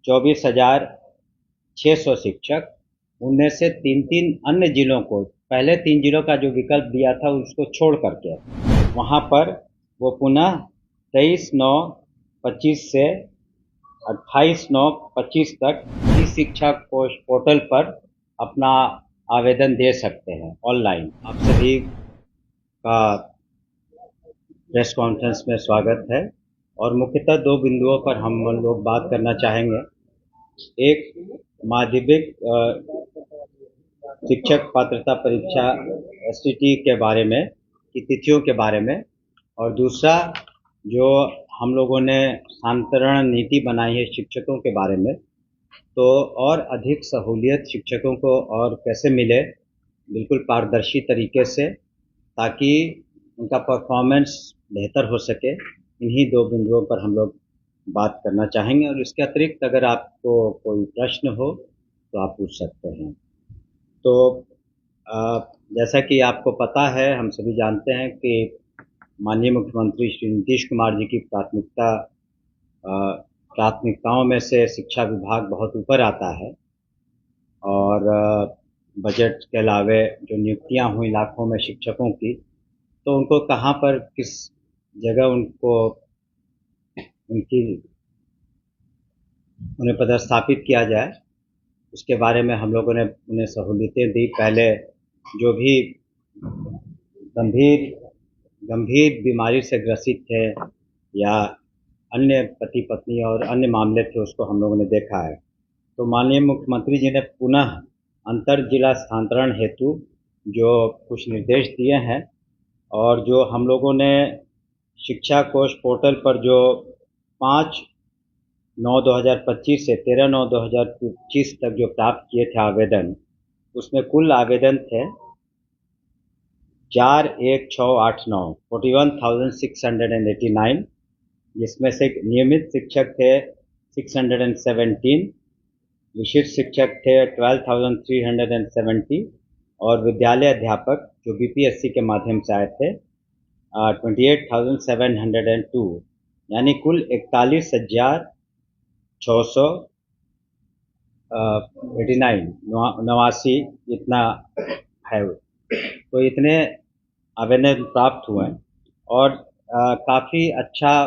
24,600 शिक्षक, उनमें से 3-3 अन्य जिलों को, पहले 3 जिलों का जो विकल्प दिया था उसको छोड़ करके वहाँ पर वो पुनः 23/9/25 से 28/9/25 तक ई शिक्षा कोश पोर्टल पर अपना आवेदन दे सकते हैं ऑनलाइन। आप सभी का प्रेस कॉन्फ्रेंस में स्वागत है और मुख्यतः 2 बिंदुओं पर हम लोग बात करना चाहेंगे। एक, माध्यमिक शिक्षक पात्रता परीक्षा एसटीटी के बारे में, की तिथियों के बारे में, और दूसरा जो हम लोगों ने स्थानांतरण नीति बनाई है शिक्षकों के बारे में, तो और अधिक सहूलियत शिक्षकों को और कैसे मिले बिल्कुल पारदर्शी तरीके से, ताकि उनका परफॉर्मेंस बेहतर हो सके। इन्हीं 2 बिंदुओं पर हम लोग बात करना चाहेंगे और इसके अतिरिक्त अगर आपको कोई प्रश्न हो तो आप पूछ सकते हैं। तो जैसा कि आपको पता है, हम सभी जानते हैं कि माननीय मुख्यमंत्री श्री नीतीश कुमार जी की प्राथमिकताओं में से शिक्षा विभाग बहुत ऊपर आता है और बजट के अलावे जो नियुक्तियां हुई लाखों में शिक्षकों की, तो उनको कहाँ पर किस जगह उन्हें पदस्थापित किया जाए, उसके बारे में हम लोगों ने उन्हें सहूलियतें दी। पहले जो भी गंभीर बीमारी से ग्रसित थे या अन्य पति पत्नी और अन्य मामले थे, उसको हम लोगों ने देखा है। तो माननीय मुख्यमंत्री जी ने पुनः अंतर जिला स्थानांतरण हेतु जो कुछ निर्देश दिए हैं और जो हम लोगों ने शिक्षा कोश पोर्टल पर जो 5/9/2025 से 13/9/2025 तक जो प्राप्त किए थे आवेदन, उसमें कुल आवेदन थे 41689 41,689, जिसमें से नियमित शिक्षक थे 617, विशिष्ट शिक्षक थे 12,370 और विद्यालय अध्यापक जो बीपीएससी के माध्यम से आए थे 28,702, यानी कुल 41,689 इतना है। तो इतने आवेदन प्राप्त हुए और काफ़ी अच्छा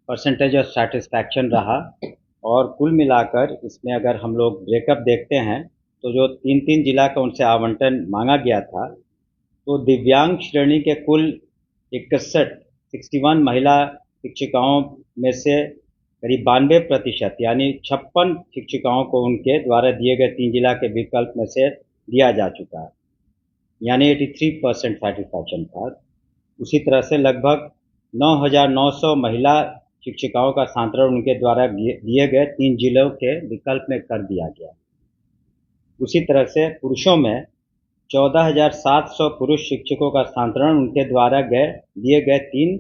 परसेंटेज ऑफ सेटिस्फैक्शन रहा। और कुल मिलाकर इसमें अगर हम लोग ब्रेकअप देखते हैं तो जो 3-3 जिला का उनसे आवंटन मांगा गया था, तो दिव्यांग श्रेणी के कुल 61 महिला शिक्षिकाओं में से करीब 92% यानी 56 शिक्षिकाओं को उनके द्वारा दिए गए 3 जिला के विकल्प में से दिया जा चुका है, यानी 83% सेटिस्फैक्शन था। उसी तरह से लगभग 9,900 महिला शिक्षिकाओं का स्थानांतरण उनके द्वारा दिए गए 3 जिलों के विकल्प में कर दिया गया। उसी तरह से पुरुषों में 14,700 पुरुष शिक्षकों का स्थानांतरण उनके द्वारा दिए गए 3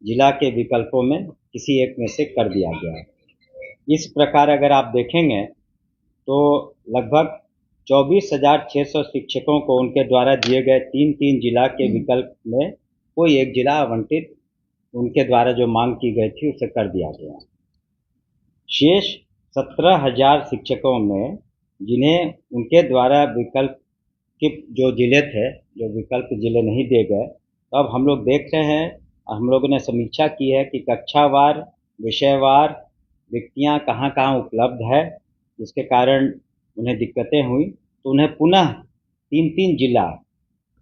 जिला के विकल्पों में किसी एक में से कर दिया गया। इस प्रकार अगर आप देखेंगे तो लगभग 24,600 शिक्षकों को उनके द्वारा दिए गए 3-3 जिला के विकल्प में कोई एक जिला आवंटित उनके द्वारा जो मांग की गई थी उसे कर दिया गया। शेष 17,000 शिक्षकों में जिन्हें उनके द्वारा विकल्प के जो जिले थे, जो विकल्प जिले नहीं दिए गए, तो अब हम लोग देख रहे हैं, हम लोगों ने समीक्षा की है कि कक्षावार, विषयवार रिक्तियाँ कहाँ कहाँ उपलब्ध है, जिसके कारण उन्हें दिक्कतें हुई, तो उन्हें पुनः 3-3 जिला,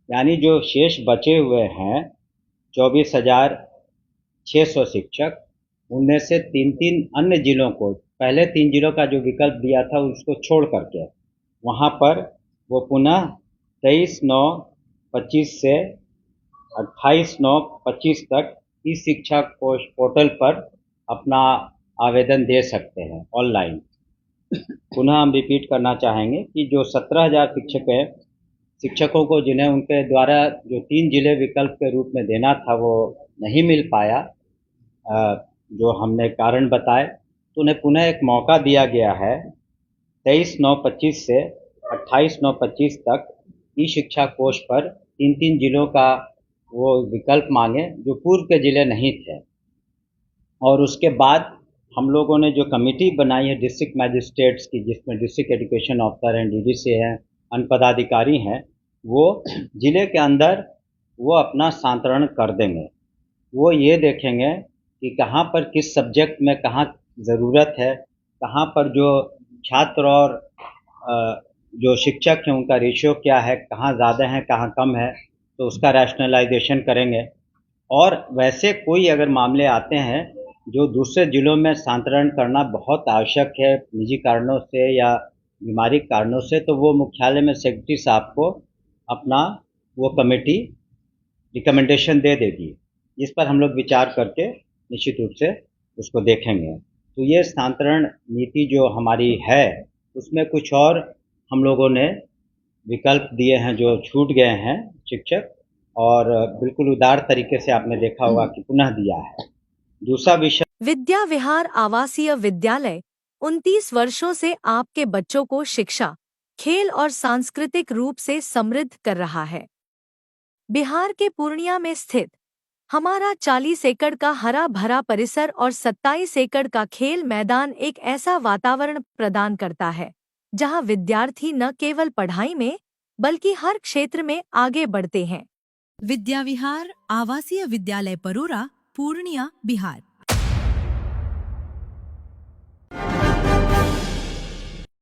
यानी जो शेष बचे हुए हैं 24,600 शिक्षक, उनमें से 3-3 अन्य जिलों को, पहले 3 जिलों का जो विकल्प दिया था उसको छोड़ करके वहाँ पर वो पुनः 23/9/25 से 28/9/25 तक ई शिक्षा कोश पोर्टल पर अपना आवेदन दे सकते हैं ऑनलाइन। पुनः हम रिपीट करना चाहेंगे कि जो 17,000 शिक्षकों को जिन्हें उनके द्वारा जो 3 जिले विकल्प के रूप में देना था वो नहीं मिल पाया, जो हमने कारण बताए, तो उन्हें पुनः एक मौका दिया गया है 23/9/25 से 28/9/25 तक ई शिक्षा कोश पर 3-3 जिलों का वो विकल्प मांगे जो पूर्व के जिले नहीं थे, और उसके बाद हम लोगों ने जो कमेटी बनाई है डिस्ट्रिक्ट मैजिस्ट्रेट्स की, जिसमें डिस्ट्रिक्ट एजुकेशन ऑफिसर हैं, डीडीसी हैं, अन्य पदाधिकारी हैं, वो ज़िले के अंदर वो अपना सांत्रण कर देंगे। वो ये देखेंगे कि कहाँ पर किस सब्जेक्ट में कहाँ ज़रूरत है, कहाँ पर जो छात्र और जो शिक्षक हैं उनका रेशियो क्या है, कहाँ ज़्यादा है कहाँ कम है, तो उसका रैशनलाइजेशन करेंगे। और वैसे कोई अगर मामले आते हैं जो दूसरे ज़िलों में स्थानांतरण करना बहुत आवश्यक है निजी कारणों से या बीमारी कारणों से, तो वो मुख्यालय में सेक्रेटरी साहब को अपना वो कमेटी रिकमेंडेशन दे देगी। इस पर हम लोग विचार करके निश्चित रूप से उसको देखेंगे। तो ये स्थानांतरण नीति जो हमारी है, उसमें कुछ और हम लोगों ने विकल्प दिए हैं जो छूट गए हैं शिक्षक, और बिल्कुल उदार तरीके से आपने देखा होगा कि पुनः दिया है। दूसरा विषय विद्या विहार आवासीय विद्यालय 29 वर्षों से आपके बच्चों को शिक्षा, खेल और सांस्कृतिक रूप से समृद्ध कर रहा है। बिहार के पूर्णिया में स्थित हमारा 40 एकड़ का हरा भरा परिसर और 27 एकड़ का खेल मैदान एक ऐसा वातावरण प्रदान करता है जहां विद्यार्थी न केवल पढ़ाई में बल्कि हर क्षेत्र में आगे बढ़ते हैं। विद्या विहार आवासीय विद्यालय परोरा, पूर्णिया, बिहार।